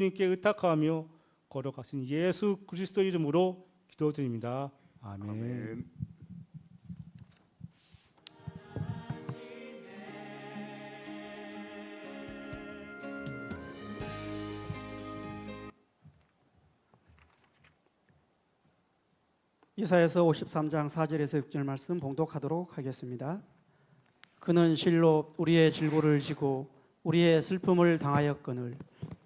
주님께 의탁하며 걸어가신 예수 그리스도 이름으로 기도드립니다. 아멘. 아멘. 이사야서 53장 4절에서 6절 말씀 봉독하도록 하겠습니다. 그는 실로 우리의 질고를 지고 우리의 슬픔을 당하였거늘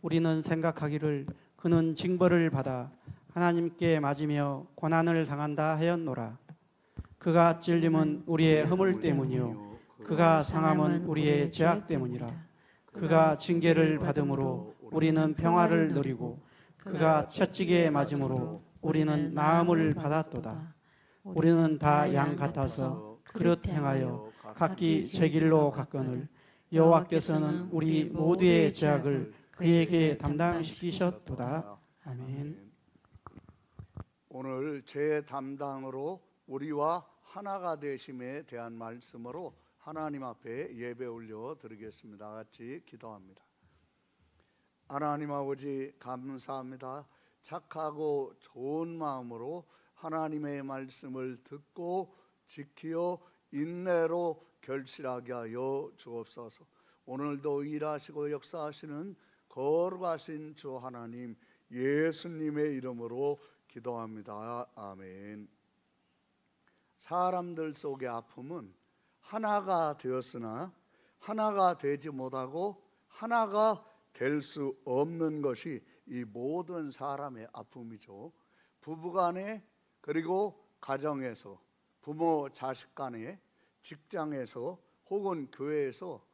우리는 생각하기를 그는 징벌을 받아 하나님께 맞으며 고난을 당한다 하였노라. 그가 찔림은 우리의 허물 때문이요 그가 상함은 우리의 죄악 때문이라. 그가 징계를 받음으로 우리는 평화를 누리고 그가 채찍에 맞음으로 우리는 나음을 받았도다. 우리는 다 양 같아서 그릇 행하여 각기 제 길로 갔거늘 여호와께서는 우리 모두의 죄악을 그에게 담당시키셨도다. 아멘. 오늘 제 담당으로 우리와 하나가 되심에 대한 말씀으로 하나님 앞에 예배 올려 드리겠습니다. 같이 기도합니다. 하나님 아버지 감사합니다. 착하고 좋은 마음으로 하나님의 말씀을 듣고 지키어 인내로 결실하게 하여 주옵소서. 오늘도 일하시고 역사하시는 거룩하신 주 하나님 예수님의 이름으로 기도합니다. 아멘. 사람들 속의 아픔은 하나가 되었으나 하나가 되지 못하고 하나가 될 수 없는 것이 이 모든 사람의 아픔이죠. 부부간에 그리고 가정에서 부모 자식 간에 직장에서 혹은 교회에서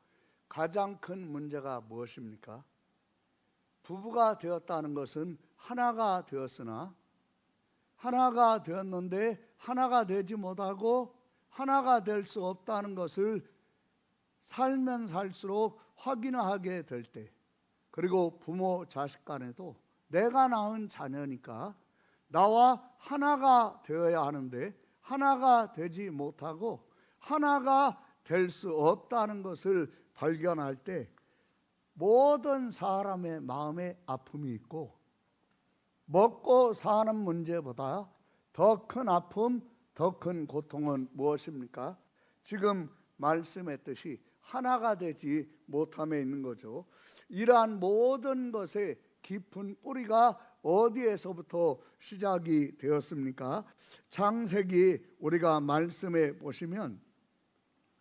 가장 큰 문제가 무엇입니까? 부부가 되었다는 것은 하나가 되었으나 하나가 되었는데 하나가 되지 못하고 하나가 될 수 없다는 것을 살면 살수록 확인하게 될 때, 그리고 부모 자식 간에도 내가 낳은 자녀니까 나와 하나가 되어야 하는데 하나가 되지 못하고 하나가 될 수 없다는 것을 발견할 때 모든 사람의 마음에 아픔이 있고, 먹고 사는 문제보다 더 큰 아픔, 더 큰 고통은 무엇입니까? 지금 말씀했듯이 하나가 되지 못함에 있는 거죠. 이러한 모든 것의 깊은 뿌리가 어디에서부터 시작이 되었습니까? 창세기 우리가 말씀해 보시면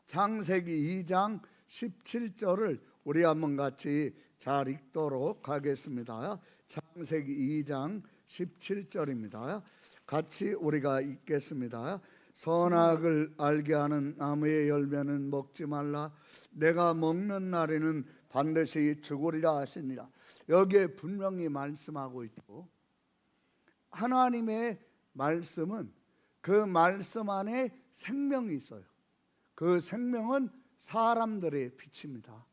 창세기 2장 17절을 우리 한번 같이 잘 읽도록 하겠습니다. 창세기 2장 17절입니다. 같이 우리가 읽겠습니다. 선악을 알게 하는 나무의 열매는 먹지 말라. 내가 먹는 날에는 반드시 죽으리라 하시니라. 여기에 분명히 말씀하고 있고, 하나님의 말씀은 그 말씀 안에 생명이 있어요. 그 생명은 사람들의 빛입니다.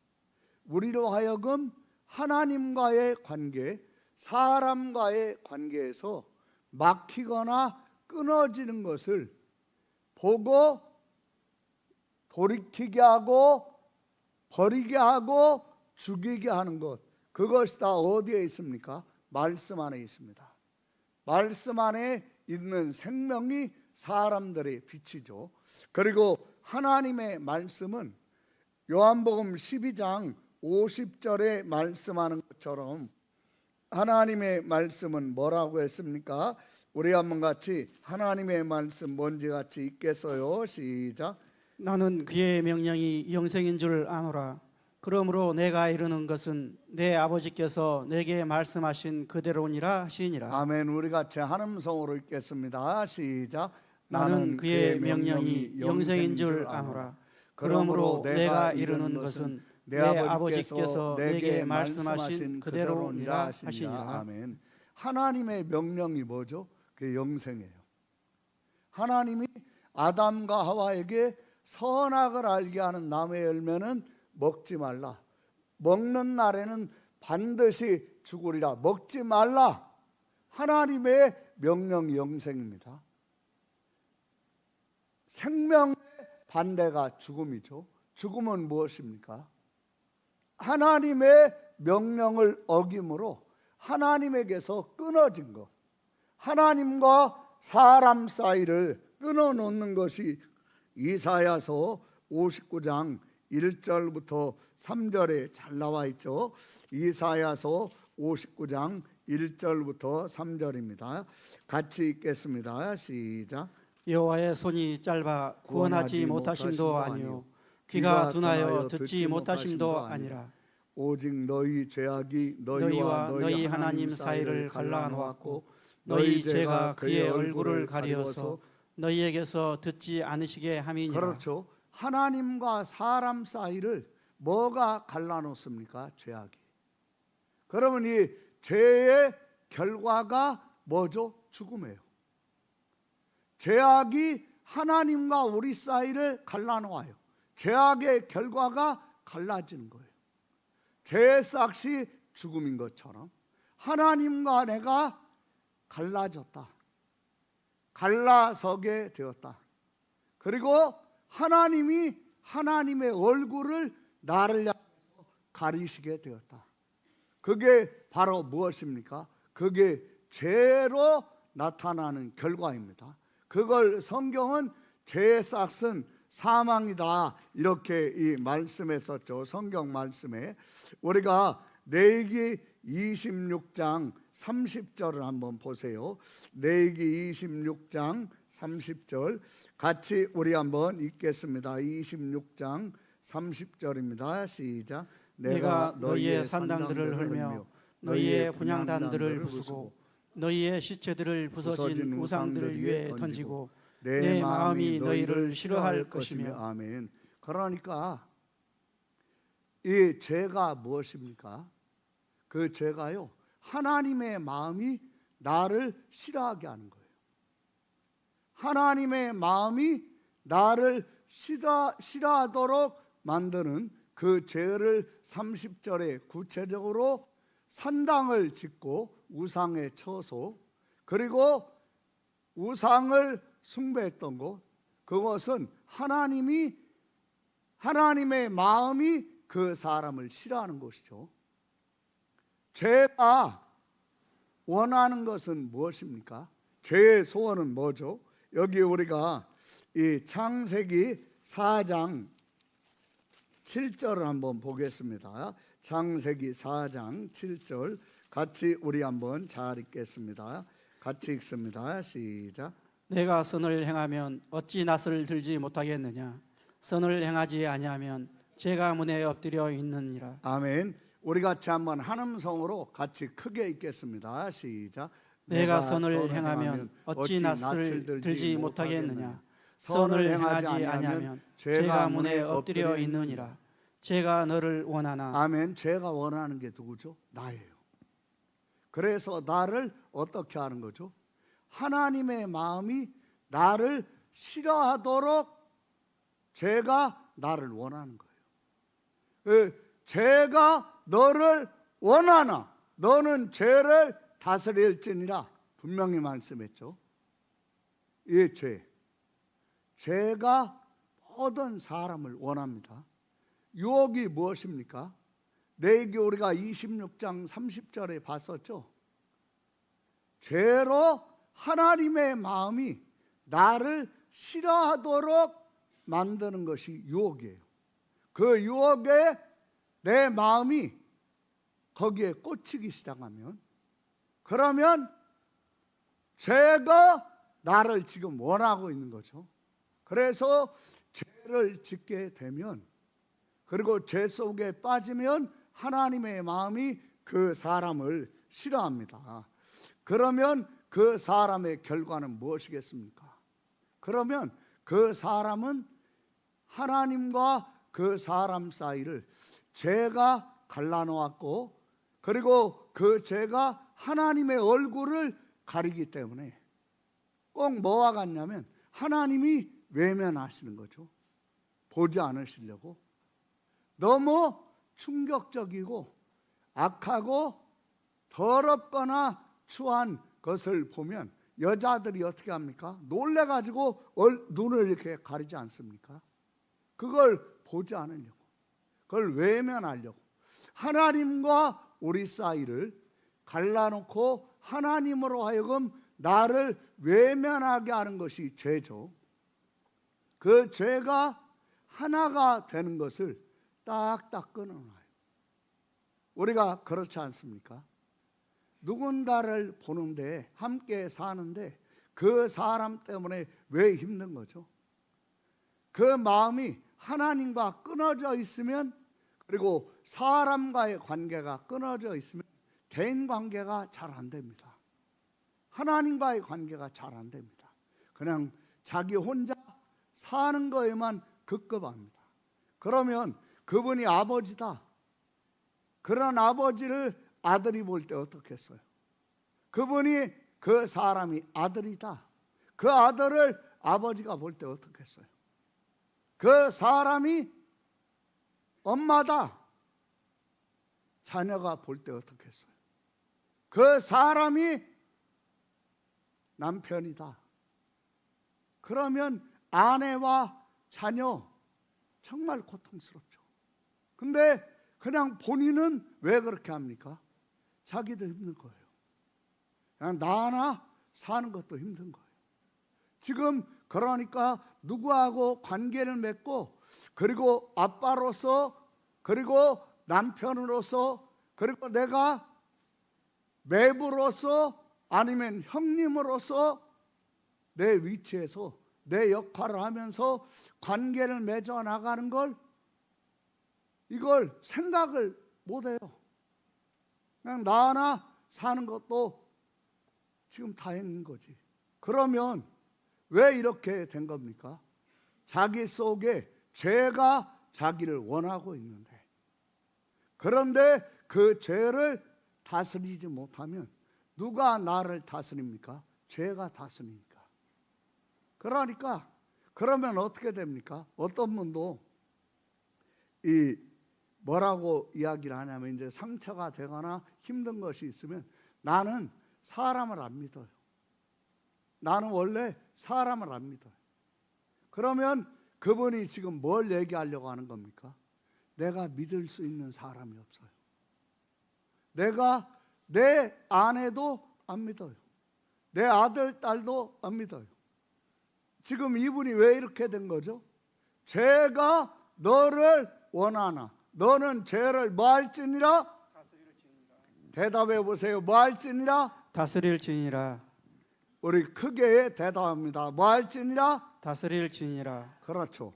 우리로 하여금 하나님과의 관계, 사람과의 관계에서 막히거나 끊어지는 것을 보고 돌이키게 하고 버리게 하고 죽이게 하는 것, 그것이 다 어디에 있습니까? 말씀 안에 있습니다. 말씀 안에 있는 생명이 사람들의 빛이죠. 그리고 하나님의 말씀은 요한복음 12장 50절에 말씀하는 것처럼 하나님의 말씀은 뭐라고 했습니까? 우리 한번 같이 하나님의 말씀 뭔지 같이 읽겠어요. 시작. 나는 그의 명령이 영생인 줄 아노라. 그러므로 내가 이르는 것은 내 아버지께서 내게 말씀하신 그대로니라 하시니라. 아멘. 우리 같이 한 음성으로 읽겠습니다. 시작. 나는 그의 명령이 영생인 줄 아노라. 그러므로 내가 이르는 것은 내 아버지께서 내게 말씀하신 그대로니라 하시니라. 아멘. 하나님의 명령이 뭐죠? 그게 영생이에요. 하나님이 아담과 하와에게 선악을 알게 하는 나무의 열매는 먹지 말라. 먹는 날에는 반드시 죽으리라. 먹지 말라. 하나님의 명령이 영생입니다. 생명의 반대가 죽음이죠. 죽음은 무엇입니까? 하나님의 명령을 어김으로 하나님에게서 끊어진 것, 하나님과 사람 사이를 끊어놓는 것이 이사야서 59장 1절부터 3절에 잘 나와 있죠. 이사야서 59장 1절부터 3절입니다. 같이 읽겠습니다. 시작. 여호와의 손이 짧아 구원하지 못하심도 아니요 귀가 둔하여 듣지 못하심도 아니라 오직 너희 죄악이 너희와 너희 하나님 사이를 갈라놓았고 너희 죄가 그의 얼굴을 가리어서 너희에게서 듣지 않으시게 함이니라. 그렇죠. 하나님과 사람 사이를 뭐가 갈라놓습니까? 죄악이. 그러면 이 죄의 결과가 뭐죠? 죽음이에요. 죄악이 하나님과 우리 사이를 갈라놓아요. 죄악의 결과가 갈라지는 거예요. 죄의 싹이 죽음인 것처럼 하나님과 내가 갈라졌다. 갈라서게 되었다. 그리고 하나님이 하나님의 얼굴을 나를 향해서 가리시게 되었다. 그게 바로 무엇입니까? 그게 죄로 나타나는 결과입니다. 그걸 성경은 죄의 싹은 사망이다 이렇게 이 말씀에 썼죠. 성경 말씀에 우리가 레위기 26장 30절을 한번 보세요. 레위기 26장 30절 같이 우리 한번 읽겠습니다. 26장 30절입니다. 시작. 내가 너희의 산당들을 헐며 너희의 분향단들을 부수고 너희의 시체들을 부서진 우상들 위에 던지고 내 마음이 너희를 싫어할 것이며. 아멘. 그러니까 이 죄가 무엇입니까? 그 죄가요, 하나님의 마음이 나를 싫어하게 하는 거예요. 하나님의 마음이 나를 싫어하도록 만드는 그 죄를 30절에 구체적으로 산당을 짓고 우상에 쳐서 그리고 우상을 숭배했던 것, 그것은 하나님의 마음이 그 사람을 싫어하는 것이죠. 죄가 원하는 것은 무엇입니까? 죄의 소원은 뭐죠? 여기 우리가 이 창세기 4장 7절을 한번 보겠습니다. 창세기 4장 7절 같이 우리 한번 잘 읽겠습니다. 같이 읽습니다. 시작. 내가 선을 행하면 어찌 낯을 들지 못하겠느냐? 선을 행하지 아니하면 죄가 문에 엎드려 있느니라. 아멘. 우리 같이 한번 한 음성으로 같이 크게 읽겠습니다. 시작. 내가 선을 행하면 어찌 낯을 들지 못하겠느냐? 선을 행하지 아니하면 죄가 문에 엎드려 있느니라. 죄가 너를 원하나. 아멘. 죄가 원하는 게 누구죠? 나예요. 그래서 나를 어떻게 하는 거죠? 하나님의 마음이 나를 싫어하도록 죄가 나를 원하는 거예요. 죄가 너를 원하나 너는 죄를 다스릴지니라 분명히 말씀했죠. 이 죄가 모든 사람을 원합니다. 유혹이 무엇입니까? 레위기 우리가 26장 30절에 봤었죠. 죄로 하나님의 마음이 나를 싫어하도록 만드는 것이 유혹이에요. 그 유혹에 내 마음이 거기에 꽂히기 시작하면, 그러면 죄가 나를 지금 원하고 있는 거죠. 그래서 죄를 짓게 되면, 그리고 죄 속에 빠지면 하나님의 마음이 그 사람을 싫어합니다. 그러면 그 사람의 결과는 무엇이겠습니까? 그러면 그 사람은 하나님과 그 사람 사이를 죄가 갈라놓았고, 그리고 그 죄가 하나님의 얼굴을 가리기 때문에 꼭 뭐와 같냐면 하나님이 외면하시는 거죠. 보지 않으시려고. 너무 충격적이고 악하고 더럽거나 추한 것을 보면 여자들이 어떻게 합니까? 놀래가지고 눈을 이렇게 가리지 않습니까? 그걸 보지 않으려고, 그걸 외면하려고, 하나님과 우리 사이를 갈라놓고 하나님으로 하여금 나를 외면하게 하는 것이 죄죠. 그 죄가 하나가 되는 것을 딱딱 끊어놔요. 우리가 그렇지 않습니까? 누군가를 보는데, 함께 사는데 그 사람 때문에 왜 힘든 거죠? 그 마음이 하나님과 끊어져 있으면, 그리고 사람과의 관계가 끊어져 있으면 개인 관계가 잘 안 됩니다. 하나님과의 관계가 잘 안 됩니다. 그냥 자기 혼자 사는 거에만 급급합니다. 그러면 그분이 아버지다. 그런 아버지를 아들이 볼 때 어떻겠어요? 그분이, 그 사람이 아들이다. 그 아들을 아버지가 볼 때 어떻겠어요? 그 사람이 엄마다. 자녀가 볼 때 어떻겠어요? 그 사람이 남편이다. 그러면 아내와 자녀 정말 고통스럽죠. 근데 그냥 본인은 왜 그렇게 합니까? 자기도 힘든 거예요. 그냥 나 하나 사는 것도 힘든 거예요. 지금 그러니까 누구하고 관계를 맺고, 그리고 아빠로서, 그리고 남편으로서, 그리고 내가 매부로서, 아니면 형님으로서 내 위치에서 내 역할을 하면서 관계를 맺어 나가는 걸, 이걸 생각을 못해요. 그냥 나 하나 사는 것도 지금 다행인 거지. 그러면 왜 이렇게 된 겁니까? 자기 속에 죄가 자기를 원하고 있는데, 그런데 그 죄를 다스리지 못하면 누가 나를 다스립니까? 죄가 다스리니까. 그러니까 그러면 어떻게 됩니까? 어떤 분도 이 뭐라고 이야기를 하냐면, 이제 상처가 되거나 힘든 것이 있으면 나는 사람을 안 믿어요. 나는 원래 사람을 안 믿어요. 그러면 그분이 지금 뭘 얘기하려고 하는 겁니까? 내가 믿을 수 있는 사람이 없어요. 내가 내 아내도 안 믿어요. 내 아들, 딸도 안 믿어요. 지금 이분이 왜 이렇게 된 거죠? 죄가 너를 원하나? 너는 죄를 뭐 할지니라? 대답해 보세요. 뭐 할지니라? 다스릴지니라. 우리 크게 대답합니다. 뭐 할지니라? 다스릴지니라. 그렇죠.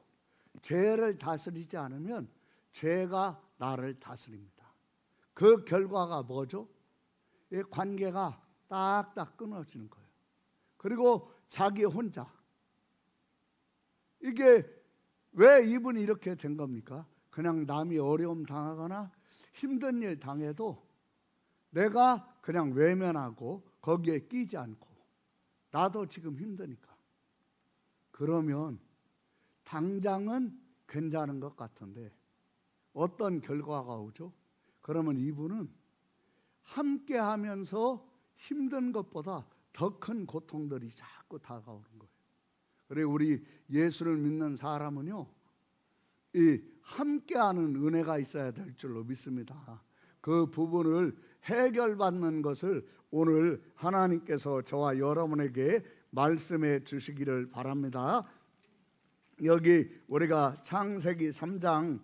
죄를 다스리지 않으면 죄가 나를 다스립니다. 그 결과가 뭐죠? 이 관계가 딱딱 끊어지는 거예요. 그리고 자기 혼자. 이게 왜 이분이 이렇게 된 겁니까? 그냥 남이 어려움 당하거나 힘든 일 당해도 내가 그냥 외면하고 거기에 끼지 않고, 나도 지금 힘드니까. 그러면 당장은 괜찮은 것 같은데 어떤 결과가 오죠? 그러면 이분은 함께 하면서 힘든 것보다 더 큰 고통들이 자꾸 다가오는 거예요. 그리고 우리 예수를 믿는 사람은요, 이 함께하는 은혜가 있어야 될 줄로 믿습니다. 그 부분을 해결받는 것을 오늘 하나님께서 저와 여러분에게 말씀해 주시기를 바랍니다. 여기 우리가 창세기 3장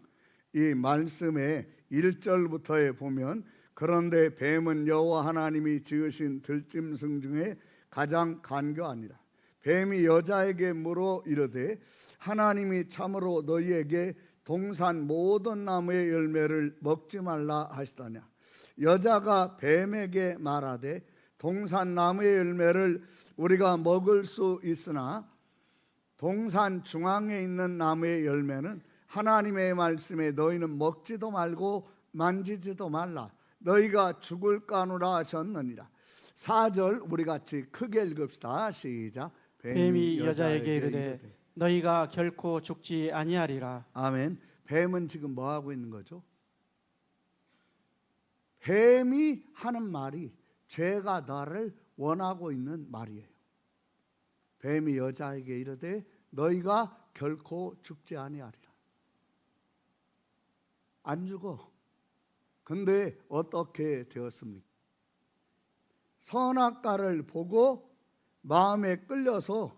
이 말씀의 1절부터에 보면, 그런데 뱀은 여호와 하나님이 지으신 들짐승 중에 가장 간교하니라. 뱀이 여자에게 물어 이르되 하나님이 참으로 너희에게 동산 모든 나무의 열매를 먹지 말라 하시더냐. 여자가 뱀에게 말하되 동산 나무의 열매를 우리가 먹을 수 있으나 동산 중앙에 있는 나무의 열매는 하나님의 말씀에 너희는 먹지도 말고 만지지도 말라. 너희가 죽을까노라 하셨느니라. 4절 우리 같이 크게 읽읍시다. 시작. 뱀이 여자에게 이르되 너희가 결코 죽지 아니하리라. 아멘. 뱀은 지금 뭐 하고 있는 거죠? 뱀이 하는 말이 죄가 나를 원하고 있는 말이에요. 뱀이 여자에게 이르되 너희가 결코 죽지 아니하리라. 안 죽어. 근데 어떻게 되었습니까? 선악과를 보고 마음에 끌려서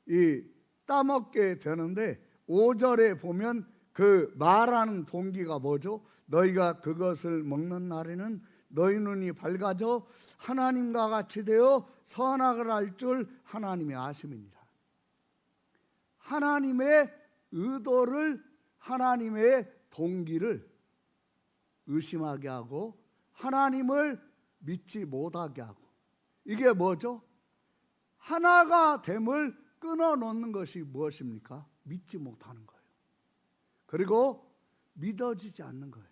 이 따먹게 되는데 5절에 보면 그 말하는 동기가 뭐죠? 너희가 그것을 먹는 날에는 너희 눈이 밝아져 하나님과 같이 되어 선악을 알 줄 하나님이 아심이니라. 하나님의 의도를, 하나님의 동기를 의심하게 하고 하나님을 믿지 못하게 하고, 이게 뭐죠? 하나가 됨을 끊어놓는 것이 무엇입니까? 믿지 못하는 거예요. 그리고 믿어지지 않는 거예요.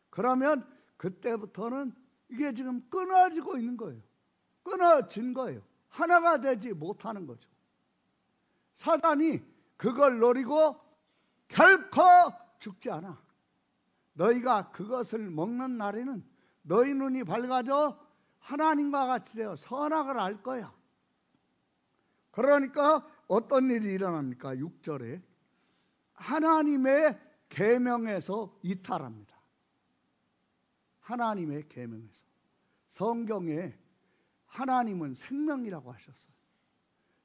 그러면 그때부터는 이게 지금 끊어지고 있는 거예요. 끊어진 거예요. 하나가 되지 못하는 거죠. 사단이 그걸 노리고 결코 죽지 않아. 너희가 그것을 먹는 날에는 너희 눈이 밝아져 하나님과 같이 되어 선악을 알 거야. 그러니까 어떤 일이 일어납니까? 6절에 하나님의 계명에서 이탈합니다. 하나님의 계명에서. 성경에 하나님은 생명이라고 하셨어요.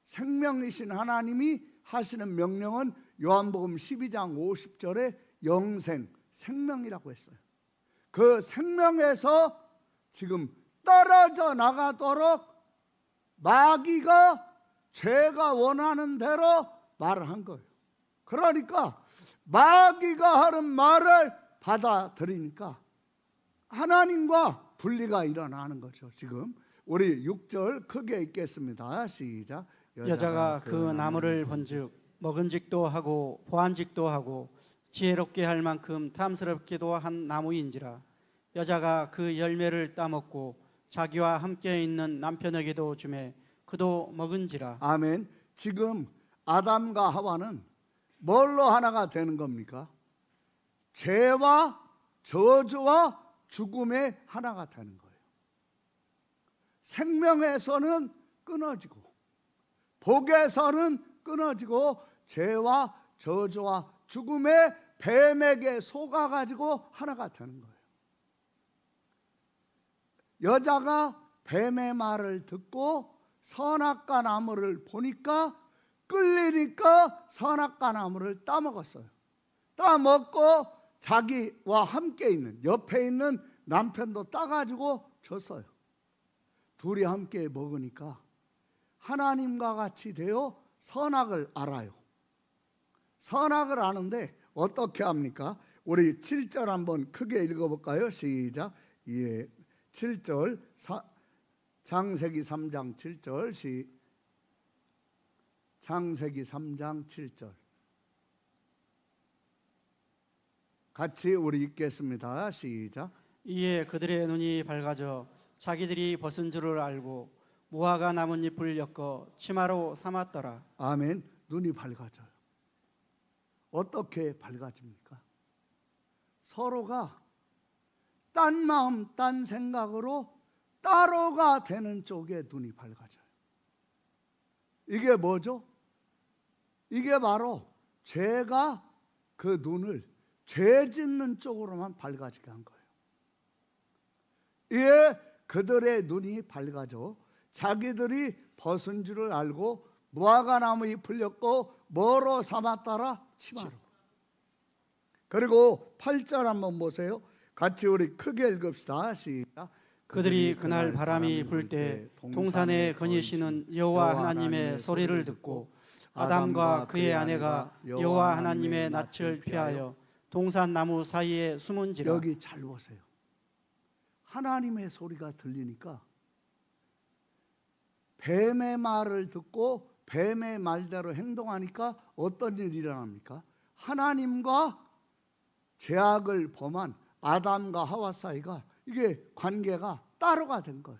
생명이신 하나님이 하시는 명령은 요한복음 12장 50절에 영생, 생명이라고 했어요. 그 생명에서 지금 떨어져 나가도록 마귀가 죄가 원하는 대로 말을 한 거예요. 그러니까 마귀가 하는 말을 받아들이니까 하나님과 분리가 일어나는 거죠. 지금 우리 6절 크게 읽겠습니다. 시작. 여자가 그 나무를 본즉 먹은직도 하고 보안직도 하고 지혜롭게 할 만큼 탐스럽기도 한 나무인지라. 여자가 그 열매를 따먹고 자기와 함께 있는 남편에게도 주매 그도 먹은지라. 아멘. 지금 아담과 하와는 뭘로 하나가 되는 겁니까? 죄와 저주와 죽음의 하나가 되는 거예요. 생명에서는 끊어지고 복에서는 끊어지고 죄와 저주와 죽음의 뱀에게 속아가지고 하나가 되는 거예요. 여자가 뱀의 말을 듣고 선악과 나무를 보니까 끌리니까 선악과 나무를 따먹었어요. 따먹고 자기와 함께 있는 옆에 있는 남편도 따가지고 줬어요. 둘이 함께 먹으니까 하나님과 같이 되어 선악을 알아요. 선악을 아는데 어떻게 합니까? 우리 7절 한번 크게 읽어볼까요? 시작. 예, 7절 창세기 3장 7절 창세기 3장 7절 같이 우리 읽겠습니다. 시작. 이에 그들의 눈이 밝아져 자기들이 벗은 줄을 알고 무화과 나뭇잎을 엮어 치마로 삼았더라. 아멘. 눈이 밝아져요. 어떻게 밝아집니까? 서로가 딴 마음, 딴 생각으로 따로가 되는 쪽에 눈이 밝아져요. 이게 뭐죠? 이게 바로 죄가 그 눈을 죄 짓는 쪽으로만 밝아지게 한 거예요. 이에 그들의 눈이 밝아져 자기들이 벗은 줄을 알고 무화과 나무 잎을 엮고 뭐로 삼았더라? 치마로. 그리고 8절 한번 보세요. 같이 우리 크게 읽읍시다. 시작. 그들이 그날 바람이 불 때 동산에 거니시는 여호와 하나님의 소리를 듣고 아담과 그의 아내가 여호와 하나님의 낯을 피하여 동산 나무 사이에 숨은지라. 여기 잘 보세요. 하나님의 소리가 들리니까 뱀의 말을 듣고 뱀의 말대로 행동하니까 어떤 일이 일어납니까? 하나님과 죄악을 범한 아담과 하와 사이가 이게 관계가 따로가 된 거예요.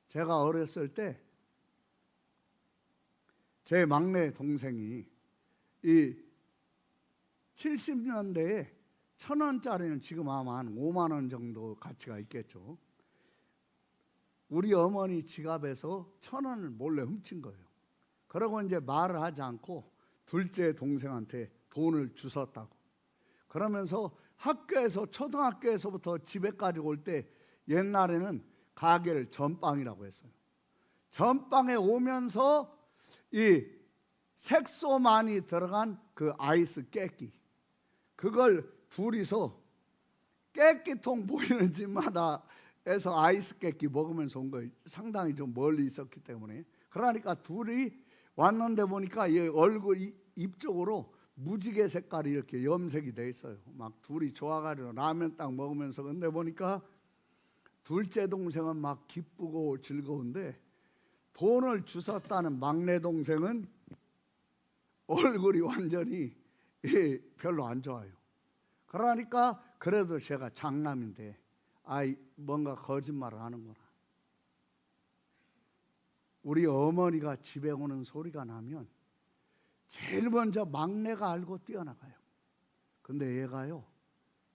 제가 어렸을 때 제 막내 동생이 이 70년대에 1,000원짜리는 지금 아마 한 5만 원 정도 가치가 있겠죠. 우리 어머니 지갑에서 1,000원을 몰래 훔친 거예요. 그러고 이제 말을 하지 않고 둘째 동생한테 돈을 주웠다고. 그러면서 학교에서 초등학교에서부터 집에까지 올 때 옛날에는 가게를 전빵이라고 했어요. 전빵에 오면서 이 색소 많이 들어간 그 아이스 깨끼, 그걸 둘이서 깨끼통 보이는 집마다 해서 아이스 깨끼 먹으면서 온 거예요. 상당히 좀 멀리 있었기 때문에. 그러니까 둘이 왔는데 보니까 이 얼굴 입 쪽으로 무지개 색깔이 이렇게 염색이 돼 있어요. 막 둘이 좋아가지고 라면 딱 먹으면서. 근데 보니까 둘째 동생은 막 기쁘고 즐거운데 돈을 주웠다는 막내 동생은 얼굴이 완전히 별로 안 좋아요. 그러니까 그래도 제가 장남인데 뭔가 거짓말을 하는구나. 우리 어머니가 집에 오는 소리가 나면 제일 먼저 막내가 알고 뛰어나가요. 근데 얘가요,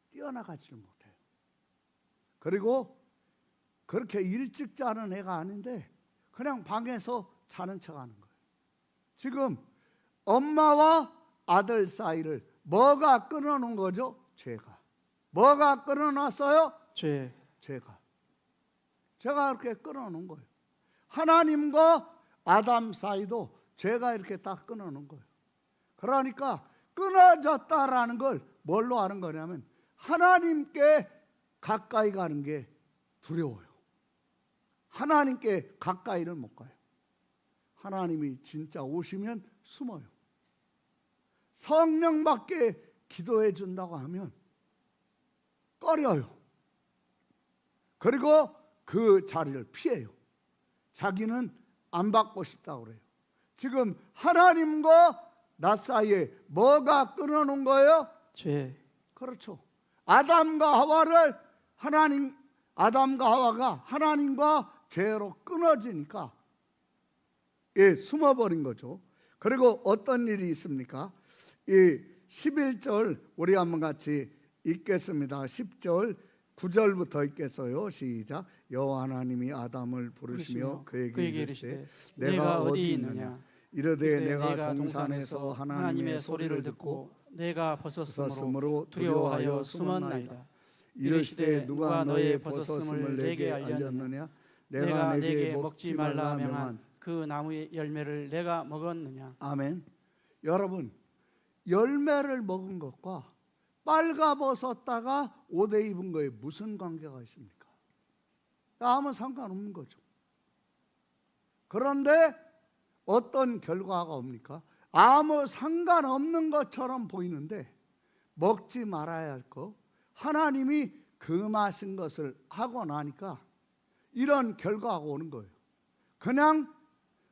뛰어나가지를 못해요. 그리고 그렇게 일찍 자는 애가 아닌데 그냥 방에서 자는 척 하는 거예요. 지금 엄마와 아들 사이를 뭐가 끊어놓은 거죠? 죄가. 뭐가 끊어놨어요? 제가 이렇게 끊어놓은 거예요. 하나님과 아담 사이도 제가 이렇게 딱 끊어놓은 거예요. 그러니까 끊어졌다라는 걸 뭘로 아는 거냐면 하나님께 가까이 가는 게 두려워요. 하나님께 가까이를 못 가요. 하나님이 진짜 오시면 숨어요. 성령밖에 기도해 준다고 하면 꺼려요. 그리고 그 자리를 피해요. 자기는 안 받고 싶다고 그래요. 지금 하나님과 나 사이에 뭐가 끊어놓은 거예요? 죄. 그렇죠. 아담과 하와가 하나님과 죄로 끊어지니까 숨어버린 거죠. 그리고 어떤 일이 있습니까? 이 11절 우리 한번 같이 읽겠습니다. 10절 9절부터 읽겠어요. 시작. 여호와 하나님이 아담을 부르시며 그에게 이르시되 내가 어디 있느냐? 이르되 내가 동산에서 하나님의 소리를 듣고 내가 벗었으므로 두려워하여 두려워하여 숨었나이다. 숨었나이다. 이르시되 누가 너의 벗었음을 내게 알렸느냐? 내가 내게 먹지 말라 명한 그 나무의 열매를 내가 먹었느냐? 아멘. 여러분, 열매를 먹은 것과 빨가벗었다가 옷 입은 거에 무슨 관계가 있습니까? 아무 상관없는 거죠. 그런데 어떤 결과가 옵니까? 아무 상관없는 것처럼 보이는데 먹지 말아야 할 거, 하나님이 금하신 것을 하고 나니까 이런 결과가 오는 거예요. 그냥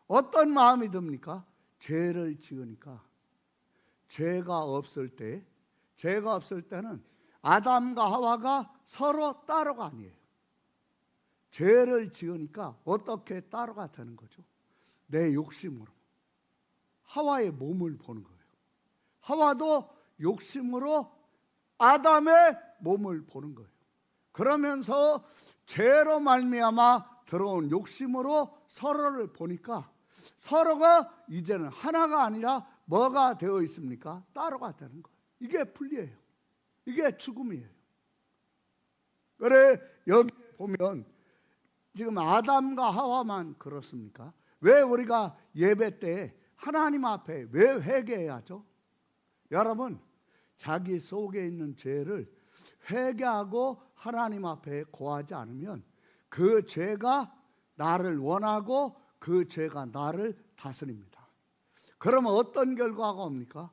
어떤 마음이 듭니까? 죄를 지으니까. 죄가 없을 때는 아담과 하와가 서로 따로가 아니에요. 죄를 지으니까 어떻게 따로가 되는 거죠? 내 욕심으로 하와의 몸을 보는 거예요. 하와도 욕심으로 아담의 몸을 보는 거예요. 그러면서 죄로 말미암아 들어온 욕심으로 서로를 보니까 서로가 이제는 하나가 아니라 뭐가 되어 있습니까? 따로가 되는 거예요. 이게 분리예요. 이게 죽음이에요. 그래 여기 보면 지금 아담과 하와만 그렇습니까? 왜 우리가 예배 때 하나님 앞에 왜 회개해야죠? 여러분, 자기 속에 있는 죄를 회개하고 하나님 앞에 고하지 않으면 그 죄가 나를 원하고 그 죄가 나를 다스립니다. 그러면 어떤 결과가 옵니까?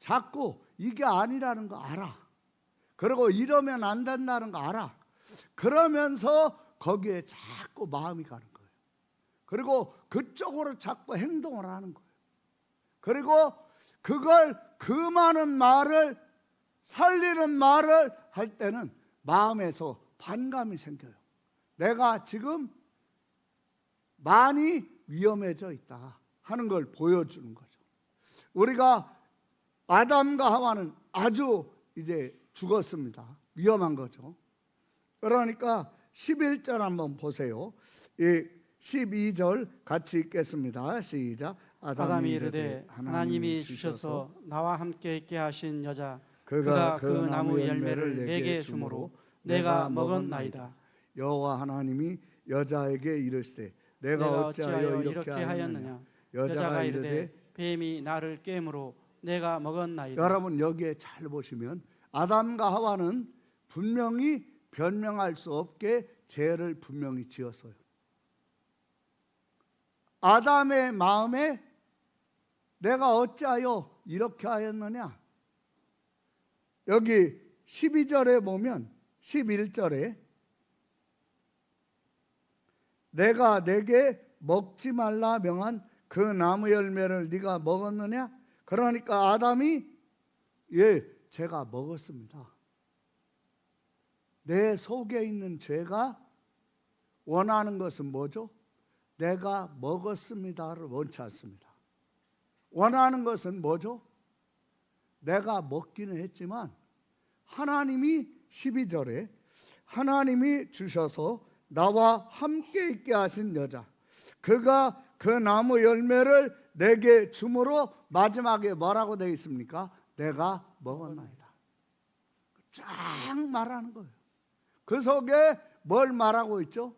자꾸 이게 아니라는 거 알아. 그리고 이러면 안 된다는 거 알아. 그러면서 거기에 자꾸 마음이 가는 거예요. 그리고 그쪽으로 자꾸 행동을 하는 거예요. 그리고 그걸 그 많은 말을 살리는 말을 할 때는 마음에서 반감이 생겨요. 내가 지금 많이 위험해져 있다 하는 걸 보여주는 거죠. 우리가 아담과 하와는 아주 이제 죽었습니다. 위험한 거죠. 그러니까 11절 한번 보세요. 12절 같이 읽겠습니다. 시작. 아담이 이르되 하나님이 주셔서 나와 함께 있게 하신 여자 그가 그 나무 열매를 내게 주므로 내가 먹었나이다. 여호와 하나님이 여자에게 이르시되 내가 어찌하여 이렇게 하였느냐. 여자가 이르되 뱀이 나를 깨므로 내가 먹었나이다. 여러분 여기에 잘 보시면 아담과 하와는 분명히 변명할 수 없게 죄를 분명히 지었어요. 아담의 마음에 내가 어찌하여 이렇게 하였느냐. 여기 12절에 보면 11절에 내가 내게 먹지 말라 명한 그 나무 열매를 네가 먹었느냐. 그러니까 아담이 제가 먹었습니다. 내 속에 있는 죄가 원하는 것은 뭐죠? 내가 먹었습니다를 원치 않습니다. 원하는 것은 뭐죠? 내가 먹기는 했지만 하나님이 12절에 하나님이 주셔서 나와 함께 있게 하신 여자, 그가 그 나무 열매를 내게 주므로 마지막에 뭐라고 되어 있습니까? 내가 먹었나이다. 쫙 말하는 거예요. 그 속에 뭘 말하고 있죠?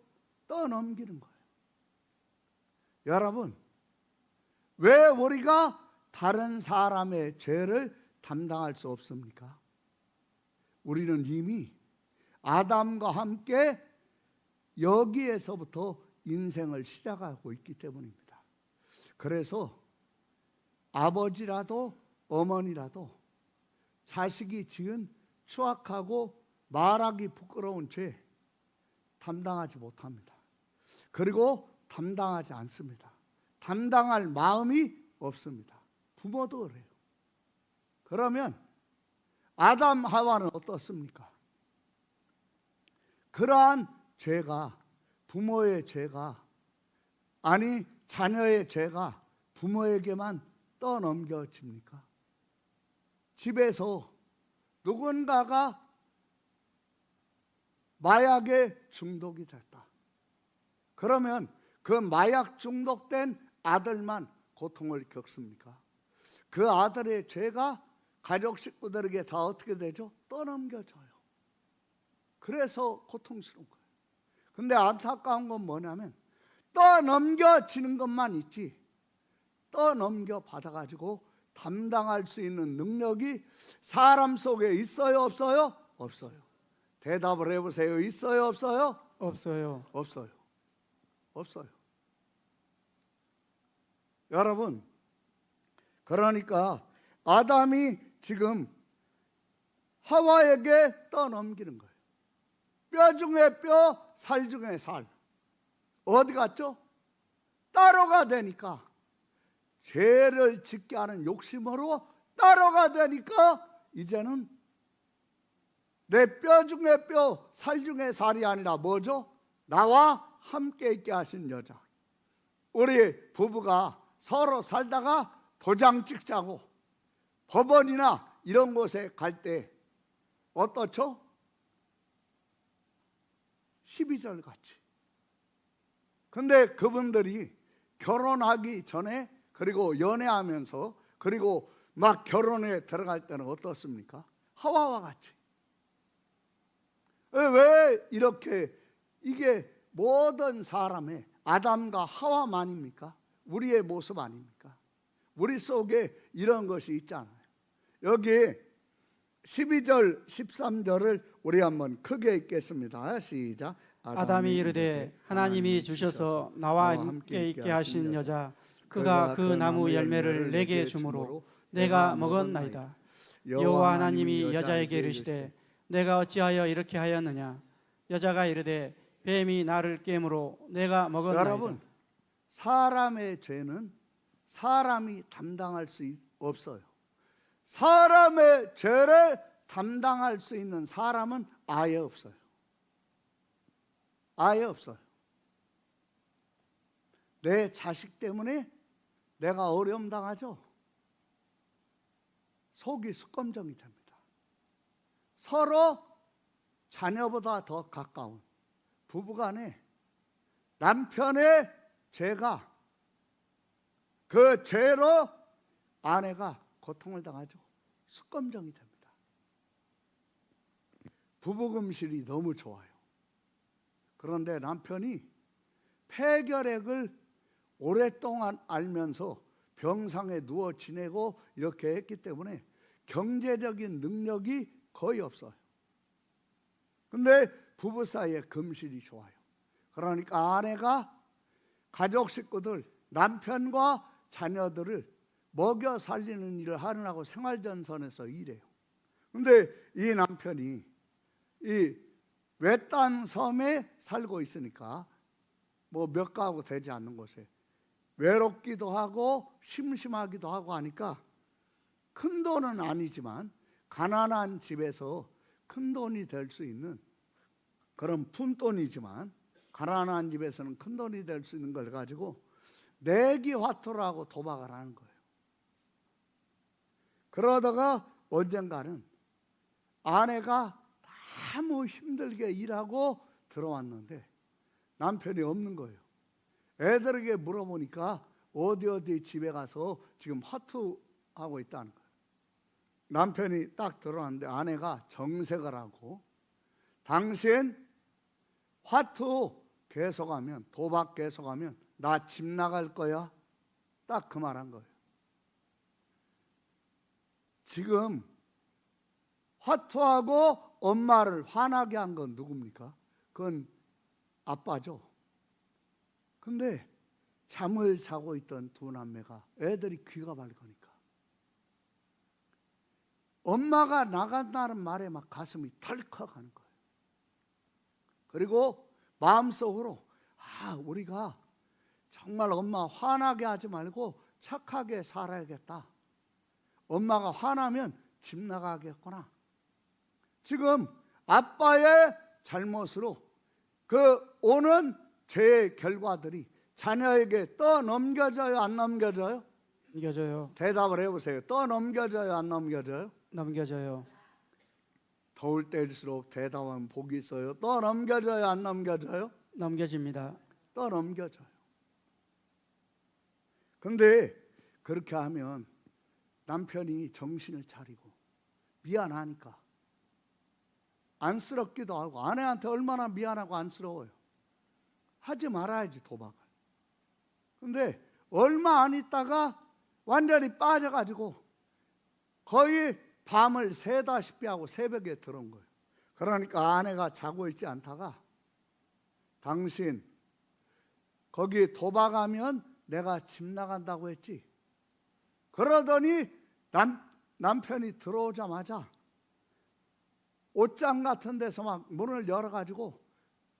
떠넘기는 거예요. 여러분, 왜 우리가 다른 사람의 죄를 담당할 수 없습니까? 우리는 이미 아담과 함께 여기에서부터 인생을 시작하고 있기 때문입니다. 그래서 아버지라도 어머니라도 자식이 지은 추악하고 말하기 부끄러운 죄 담당하지 못합니다. 그리고 담당하지 않습니다. 담당할 마음이 없습니다. 부모도 그래요. 그러면 아담 하와는 어떻습니까? 그러한 죄가, 부모의 죄가, 아니 자녀의 죄가 부모에게만 떠넘겨집니까? 집에서 누군가가 마약에 중독이 됐다. 그러면 그 마약 중독된 아들만 고통을 겪습니까? 그 아들의 죄가 가족 식구들에게 다 어떻게 되죠? 떠넘겨져요. 그래서 고통스러운 거예요. 근데 안타까운 건 뭐냐면 떠넘겨지는 것만 있지 떠넘겨 받아가지고 담당할 수 있는 능력이 사람 속에 있어요, 없어요? 없어요. 대답을 해보세요. 있어요, 없어요? 없어요. 없어요. 없어요. 여러분, 그러니까 아담이 지금 하와에게 떠넘기는 거예요. 뼈 중에 뼈, 살 중에 살. 어디 갔죠? 따로가 되니까, 죄를 짓게 하는 욕심으로 따로가 되니까 이제는 내 뼈 중에 뼈, 살 중에 살이 아니라 뭐죠? 나와 함께 있게 하신 여자. 우리 부부가 서로 살다가 도장 찍자고 법원이나 이런 곳에 갈 때 어떻죠? 12절 같이. 근데 그분들이 결혼하기 전에 그리고 연애하면서 그리고 막 결혼에 들어갈 때는 어떻습니까? 하와와 같이. 왜 이렇게 이게 모든 사람의 아담과 하와만입니까? 우리의 모습 아닙니까? 우리 속에 이런 것이 있잖아요. 여기 12절 13절을 우리 한번 크게 읽겠습니다. 시작. 아담이 이르되 하나님이 주셔서 나와 함께 있게 하신 여자, 그가 그 나무 열매를 내게 주므로 내가 먹었나이다. 여호와 하나님이 여자에게 이르시되 내가 어찌하여 이렇게 하였느냐. 여자가 이르되 뱀이 나를 깨므로 내가 먹었나이다. 여러분, 사람의 죄는 사람이 담당할 수 없어요. 사람의 죄를 담당할 수 있는 사람은 아예 없어요. 아예 없어요. 내 자식 때문에 내가 어려움 당하죠. 속이 수검정이 됩니다. 서로 자녀보다 더 가까운 부부간에 남편의 죄가 그 죄로 아내가 고통을 당하죠. 수검정이 됩니다. 부부금실이 너무 좋아요. 그런데 남편이 폐결핵을 오랫동안 알면서 병상에 누워 지내고 이렇게 했기 때문에 경제적인 능력이 거의 없어요. 근데 부부 사이에 금실이 좋아요. 그러니까 아내가 가족 식구들, 남편과 자녀들을 먹여 살리는 일을 하느라고 생활전선에서 일해요. 근데 이 남편이 이 외딴 섬에 살고 있으니까 뭐 몇 가구 되지 않는 곳에 외롭기도 하고 심심하기도 하고 하니까 큰 돈은 아니지만 가난한 집에서 큰 돈이 될 수 있는 그런 푼돈이지만 가난한 집에서는 큰 돈이 될 수 있는 걸 가지고 내기 화투라고 도박을 하는 거예요. 그러다가 언젠가는 아내가 너무 힘들게 일하고 들어왔는데 남편이 없는 거예요. 애들에게 물어보니까 어디 집에 가서 지금 화투하고 있다는 거예요. 남편이 딱 들어왔는데 아내가 정색을 하고 당신 화투 계속하면, 도박 계속하면 나 집 나갈 거야. 딱 그 말 한 거예요. 지금 화투하고 엄마를 화나게 한 건 누굽니까? 그건 아빠죠. 근데 잠을 자고 있던 두 남매가 애들이 귀가 밝으니까 엄마가 나간다는 말에 막 가슴이 덜컥하는 거예요. 그리고 마음속으로 우리가 정말 엄마 화나게 하지 말고 착하게 살아야겠다. 엄마가 화나면 집 나가겠구나. 지금 아빠의 잘못으로 그 오는 죄의 결과들이 자녀에게 떠넘겨져요, 안 넘겨져요? 넘겨져요. 대답을 해보세요. 떠넘겨져요, 안 넘겨져요? 넘겨져요. 더울 때일수록 대답하면 복이 있어요. 떠넘겨져요, 안 넘겨져요? 넘겨집니다. 떠넘겨져요. 근데 그렇게 하면 남편이 정신을 차리고 미안하니까 안쓰럽기도 하고 아내한테 얼마나 미안하고 안쓰러워요. 하지 말아야지 도박을. 근데 얼마 안 있다가 완전히 빠져가지고 거의 밤을 새다시피 하고 새벽에 들어온 거예요. 그러니까 아내가 자고 있지 않다가 당신 거기 도박하면 내가 집 나간다고 했지. 그러더니 남편이 들어오자마자 옷장 같은 데서 막 문을 열어가지고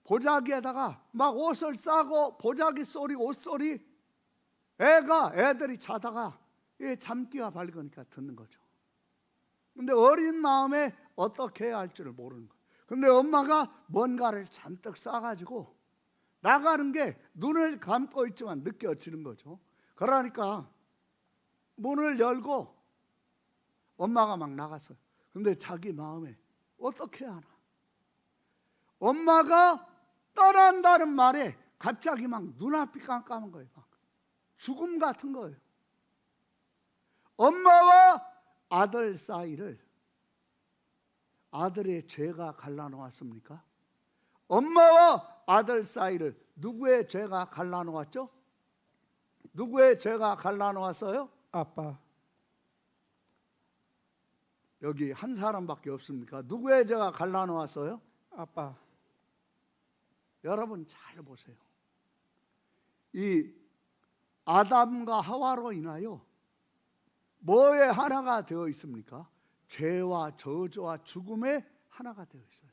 보자기에다가 막 옷을 싸고 보자기 소리, 옷소리, 애들이 자다가 잠기가 밝으니까 듣는 거죠. 근데 어린 마음에 어떻게 해야 할 줄을 모르는 거예요. 근데 엄마가 뭔가를 잔뜩 싸가지고 나가는 게 눈을 감고 있지만 느껴지는 거죠. 그러니까 문을 열고 엄마가 막 나갔어요. 근데 자기 마음에 어떻게 하나? 엄마가 떠난다는 말에 갑자기 막 눈앞이 깜깜한 거예요. 막 죽음 같은 거예요. 엄마와 아들 사이를 아들의 죄가 갈라놓았습니까? 엄마와 아들 사이를 누구의 죄가 갈라놓았죠? 누구의 죄가 갈라놓았어요? 아빠. 여기 한 사람밖에 없습니까? 누구의 죄가 갈라놓았어요? 아빠. 여러분 잘 보세요. 이 아담과 하와로 인하여 뭐에 하나가 되어 있습니까? 죄와 저주와 죽음의 하나가 되어 있어요.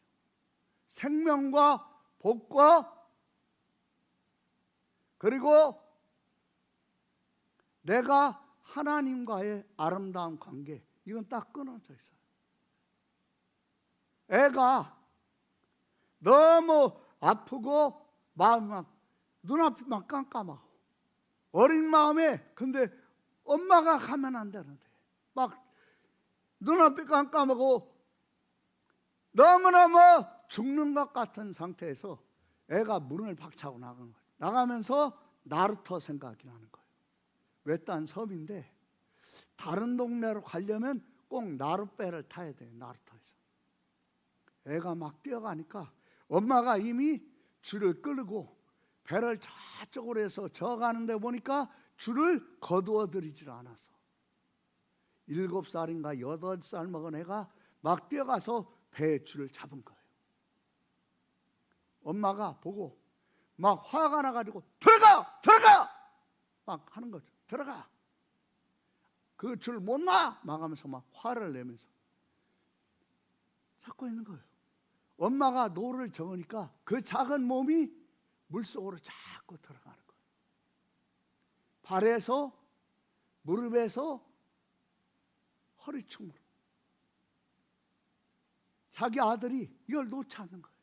생명과 복과 그리고 내가 하나님과의 아름다운 관계, 이건 딱 끊어져 있어요. 애가 너무 아프고 마음이 막 눈앞이 막 깜깜하고 어린 마음에 근데 엄마가 가면 안 되는데 막 눈앞이 깜깜하고 너무너무 죽는 것 같은 상태에서 애가 문을 박차고 나간 거예요. 나가면서 나루토 생각이 나는 거예요. 외딴 섬인데 다른 동네로 가려면 꼭 나룻배를 타야 돼요. 나루토에서. 애가 막 뛰어가니까 엄마가 이미 줄을 끌고 배를 저쪽으로 해서 저어가는데 보니까 줄을 거두어 들이질 않았어. 7살인가 8살 먹은 애가 막 뛰어가서 배의 줄을 잡은 거예요. 엄마가 보고 막 화가 나가지고 들어가! 들어가! 막 하는 거죠. 들어가! 그 줄 못 놔! 막 하면서 막 화를 내면서 잡고 있는 거예요. 엄마가 노를 저으니까 그 작은 몸이 물속으로 자꾸 들어가는 거예요. 발에서, 무릎에서, 허리춤으로. 자기 아들이 이걸 놓지 않는 거예요.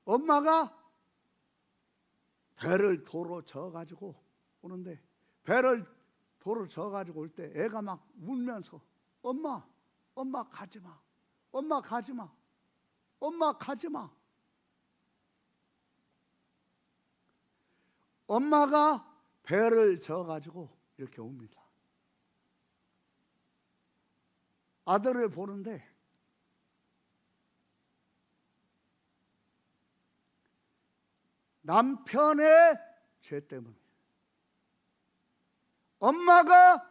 엄마가 배를 도로 저어가지고 오는데, 배를 도로 저어가지고 올 때 애가 막 울면서 엄마, 엄마 가지마, 엄마 가지마, 엄마 가지마. 엄마가 배를 저어가지고 이렇게 옵니다. 아들을 보는데 남편의 죄 때문에, 엄마가